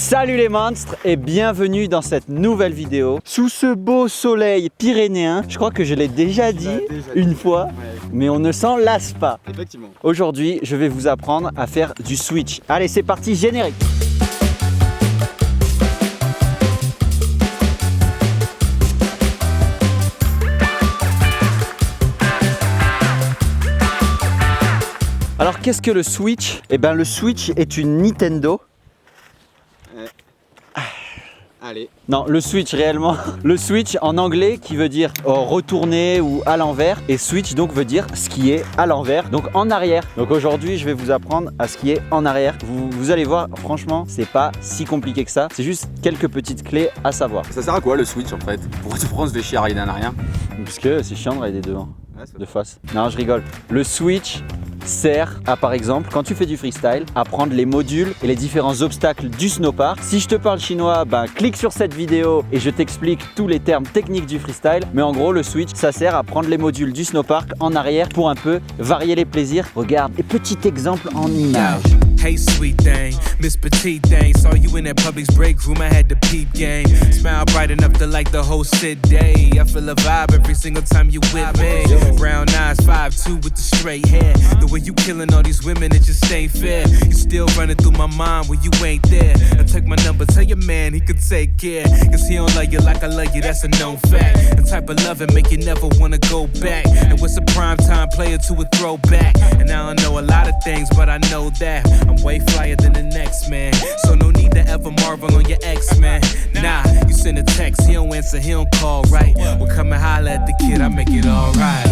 Salut les monstres et bienvenue dans cette nouvelle vidéo sous ce beau soleil pyrénéen. Je crois que je l'ai déjà dit une fois, mais on ne s'en lasse pas. Effectivement. Aujourd'hui, je vais vous apprendre à faire du switch. Allez, c'est parti, générique. Alors, qu'est-ce que le switch? Eh bien, le switch est une Nintendo. Allez. Non, le switch réellement. Le switch en anglais qui veut dire retourner ou à l'envers. Et switch donc veut dire skier à l'envers, donc en arrière. Donc aujourd'hui, je vais vous apprendre à skier en arrière. Vous allez voir, franchement, c'est pas si compliqué que ça. C'est juste quelques petites clés à savoir. Ça sert à quoi le switch en fait? Pourquoi on se fait chier à rider en arrière? Parce que c'est chiant de rider devant, Ouais, de face. Non, je rigole. Le switch sert à, par exemple, quand tu fais du freestyle, à prendre les modules et les différents obstacles du snowpark. Si je te parle chinois, ben clique sur cette vidéo et je t'explique tous les termes techniques du freestyle. Mais en gros, le switch, ça sert à prendre les modules du snowpark en arrière pour un peu varier les plaisirs. Regarde, et petit exemple en image. Hey sweet thing, Miss Petite thing. Saw you in that Publix break room, I had the peep game. Smile bright enough to like the whole sit day. I feel a vibe every single time you with me. Brown eyes, 5'2" with the straight hair. The way you killing all these women, it just ain't fair. You still running through my mind when you ain't there. I take my number, tell your man he could take care. Cause he don't love you like I love you, that's a known fact. The type of loving make you never wanna go back. And what's a prime time player to a throwback? And I don't know a lot of things, but I know that I'm way flyer than the next man. So no need to ever marvel on your ex, man. Nah, you send a text, he don't answer, he don't call, right? We'll come and holler at the kid, I make it alright.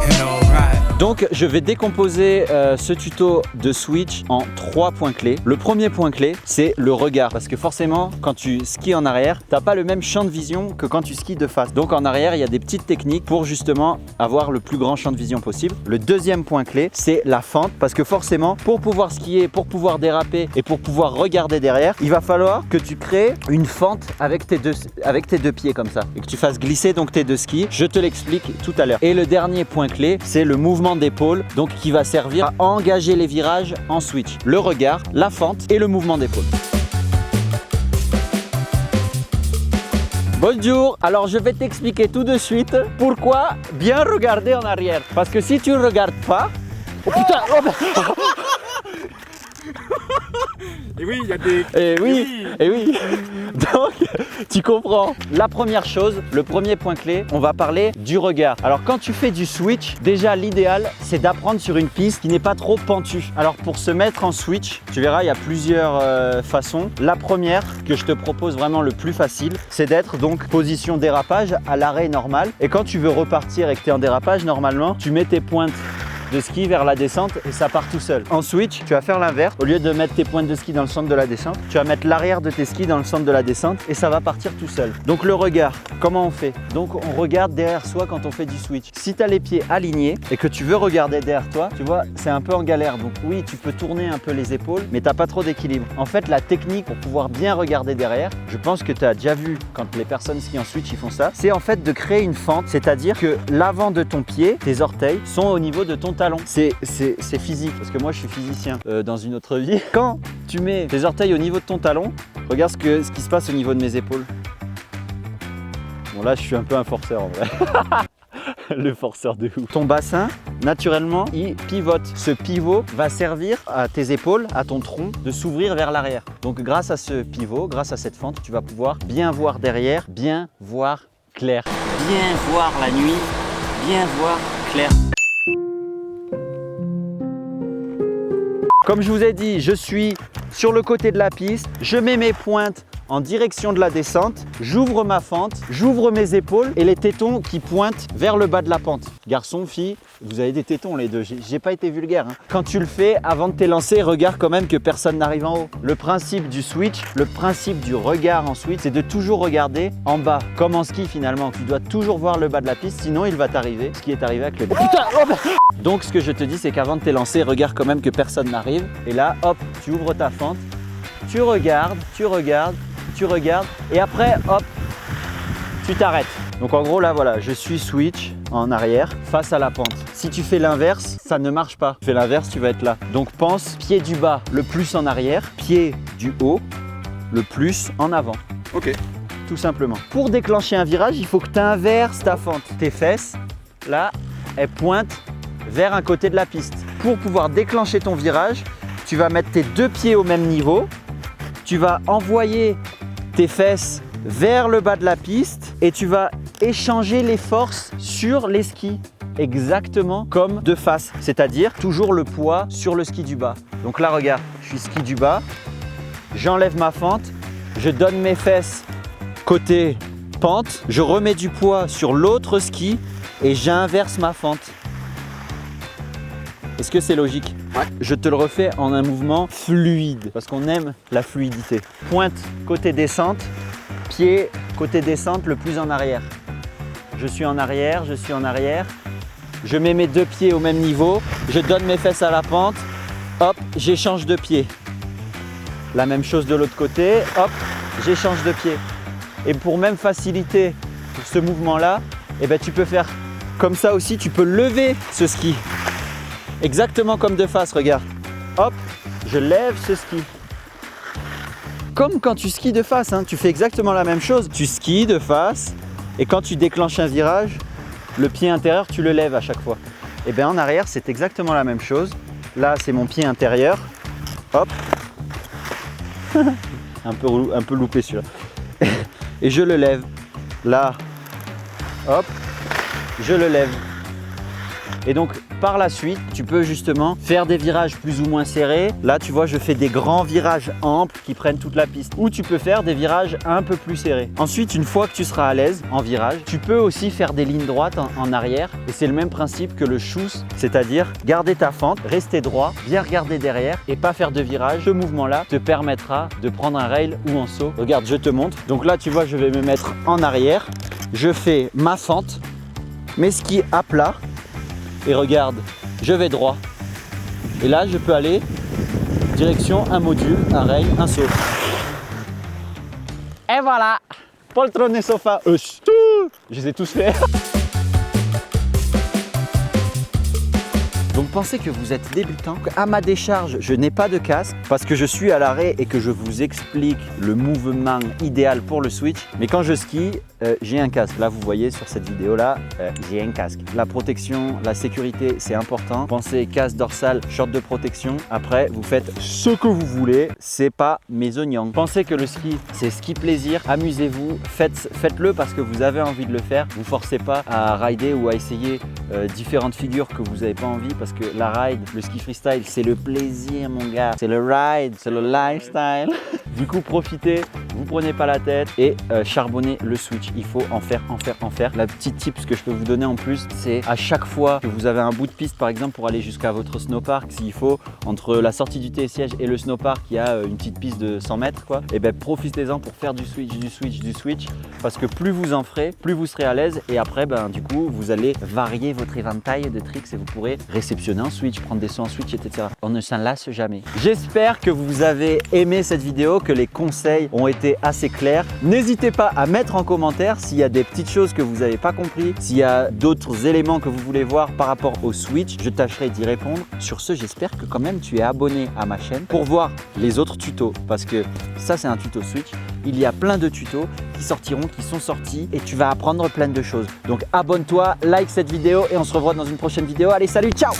And alright. Donc je vais décomposer ce tuto de switch en 3 points clés. Le premier point clé, c'est le regard. Parce que forcément, quand tu skis en arrière, tu n'as pas le même champ de vision que quand tu skis de face. Donc en arrière, il y a des petites techniques pour justement avoir le plus grand champ de vision possible. Le deuxième point clé, c'est la fente. Parce que forcément, pour pouvoir skier, pour pouvoir déraper et pour pouvoir regarder derrière, il va falloir que tu crées une fente avec tes deux pieds comme ça. Et que tu fasses glisser donc tes deux skis. Je te l'explique tout à l'heure. Et le dernier point clé, c'est le mouvement d'épaule, donc qui va servir à engager les virages en switch. Le regard, la fente et le mouvement d'épaule. Bonjour, alors je vais t'expliquer tout de suite pourquoi bien regarder en arrière. Parce que si tu ne regardes pas... Oh putain, oh ben... Et oui, il y a des... Et oui. Donc, tu comprends. La première chose, le premier point clé, on va parler du regard. Alors, quand tu fais du switch, déjà, l'idéal, c'est d'apprendre sur une piste qui n'est pas trop pentue. Alors, pour se mettre en switch, tu verras, il y a plusieurs façons. La première, que je te propose vraiment le plus facile, c'est d'être donc position dérapage à l'arrêt normal. Et quand tu veux repartir et que tu es en dérapage, normalement, tu mets tes pointes de ski vers la descente et ça part tout seul. En switch, tu vas faire l'inverse. Au lieu de mettre tes pointes de ski dans le centre de la descente, tu vas mettre l'arrière de tes skis dans le centre de la descente et ça va partir tout seul. Donc le regard, comment on fait? Donc on regarde derrière soi quand on fait du switch. Si tu as les pieds alignés et que tu veux regarder derrière toi, tu vois, c'est un peu en galère. Donc oui, tu peux tourner un peu les épaules, mais tu n'as pas trop d'équilibre. En fait, la technique pour pouvoir bien regarder derrière, je pense que tu as déjà vu quand les personnes skient en switch, ils font ça, c'est en fait de créer une fente, c'est-à-dire que l'avant de ton pied, tes orteils, sont au niveau de ton talon. C'est physique, parce que moi je suis physicien dans une autre vie. Quand tu mets tes orteils au niveau de ton talon, regarde ce qui se passe au niveau de mes épaules. Bon là je suis un peu un forceur en vrai. Le forceur de ouf. Ton bassin, naturellement, il pivote. Ce pivot va servir à tes épaules, à ton tronc, de s'ouvrir vers l'arrière. Donc grâce à ce pivot, grâce à cette fente, tu vas pouvoir bien voir derrière, bien voir clair. Bien voir la nuit, bien voir clair. Comme je vous ai dit, je suis sur le côté de la piste, je mets mes pointes en direction de la descente, j'ouvre ma fente, j'ouvre mes épaules et les tétons qui pointent vers le bas de la pente. Garçon, fille, vous avez des tétons les deux, j'ai pas été vulgaire. Hein. Quand tu le fais, avant de t'élancer, regarde quand même que personne n'arrive en haut. Le principe du switch, le principe du regard en switch, c'est de toujours regarder en bas. Comme en ski finalement, tu dois toujours voir le bas de la piste, sinon il va t'arriver ce qui est arrivé avec le... Oh putain, oh bah... Donc ce que je te dis, c'est qu'avant de t'élancer, regarde quand même que personne n'arrive. Et là, hop, tu ouvres ta fente, tu regardes, et après, hop, tu t'arrêtes. Donc en gros, là, voilà, je suis switch en arrière face à la pente. Si tu fais l'inverse, ça ne marche pas. Tu fais l'inverse, tu vas être là. Donc pense pied du bas le plus en arrière, pied du haut le plus en avant. Ok. Tout simplement. Pour déclencher un virage, il faut que tu inverses ta fente. Tes fesses, là, elles pointent vers un côté de la piste. Pour pouvoir déclencher ton virage, tu vas mettre tes deux pieds au même niveau. Tu vas envoyer tes fesses vers le bas de la piste et tu vas échanger les forces sur les skis. Exactement comme de face, c'est-à-dire toujours le poids sur le ski du bas. Donc là, regarde, je suis ski du bas, j'enlève ma fente, je donne mes fesses côté pente, je remets du poids sur l'autre ski et j'inverse ma fente. Est-ce que c'est logique? Ouais. Je te le refais en un mouvement fluide parce qu'on aime la fluidité. Pointe côté descente, pied côté descente le plus en arrière. Je suis en arrière, je suis en arrière. Je mets mes deux pieds au même niveau, je donne mes fesses à la pente, hop, j'échange de pied. La même chose de l'autre côté, hop, j'échange de pied. Et pour même faciliter ce mouvement-là, eh ben, tu peux faire comme ça aussi, tu peux lever ce ski. Exactement comme de face, regarde. Hop, je lève ce ski. Comme quand tu skis de face, hein, tu fais exactement la même chose. Tu skis de face et quand tu déclenches un virage, le pied intérieur, tu le lèves à chaque fois. Et bien en arrière, c'est exactement la même chose. Là, c'est mon pied intérieur. Hop. un peu loupé celui-là. Et je le lève. Là, hop, je le lève. Et donc, par la suite, tu peux justement faire des virages plus ou moins serrés. Là, tu vois, je fais des grands virages amples qui prennent toute la piste. Ou tu peux faire des virages un peu plus serrés. Ensuite, une fois que tu seras à l'aise en virage, tu peux aussi faire des lignes droites en arrière. Et c'est le même principe que le shoes, c'est-à-dire garder ta fente, rester droit, bien regarder derrière et pas faire de virage. Ce mouvement-là te permettra de prendre un rail ou un saut. Regarde, je te montre. Donc là, tu vois, je vais me mettre en arrière. Je fais ma fente, mes skis à plat. Et regarde, je vais droit. Et là, je peux aller direction un module, un rail, un saut. Et voilà, poltron et sofa. Je les ai tous faits. Donc pensez que vous êtes débutant. À ma décharge, je n'ai pas de casque parce que je suis à l'arrêt et que je vous explique le mouvement idéal pour le switch. Mais quand je skie, j'ai un casque. Là, vous voyez sur cette vidéo-là, j'ai un casque. La protection, la sécurité, c'est important. Pensez casque dorsal, short de protection. Après, vous faites ce que vous voulez. C'est pas mes oignons. Pensez que le ski, c'est ski plaisir. Amusez-vous, faites-le parce que vous avez envie de le faire. Vous forcez pas à rider ou à essayer différentes figures que vous n'avez pas envie. Parce que la ride, le ski freestyle, c'est le plaisir, mon gars. C'est le ride, c'est le lifestyle. Du coup, profitez, vous prenez pas la tête et charbonnez le switch. Il faut en faire. La petite tips que je peux vous donner en plus, c'est à chaque fois que vous avez un bout de piste, par exemple, pour aller jusqu'à votre snowpark, s'il faut, entre la sortie du télésiège et le snowpark, il y a une petite piste de 100 mètres, quoi. Et ben profitez-en pour faire du switch. Parce que plus vous en ferez, plus vous serez à l'aise. Et après, ben, du coup, vous allez varier votre éventail de tricks et vous pourrez réceptionner en switch, prendre des sauts en switch, etc. On ne s'en lasse jamais. J'espère que vous avez aimé cette vidéo, que les conseils ont été assez clairs. N'hésitez pas à mettre en commentaire s'il y a des petites choses que vous n'avez pas compris, s'il y a d'autres éléments que vous voulez voir par rapport au switch, je tâcherai d'y répondre. Sur ce, j'espère que quand même tu es abonné à ma chaîne pour voir les autres tutos, parce que ça c'est un tuto switch. Il y a plein de tutos qui sortiront, qui sont sortis et tu vas apprendre plein de choses. Donc abonne-toi, like cette vidéo et on se revoit dans une prochaine vidéo. Allez, salut, ciao!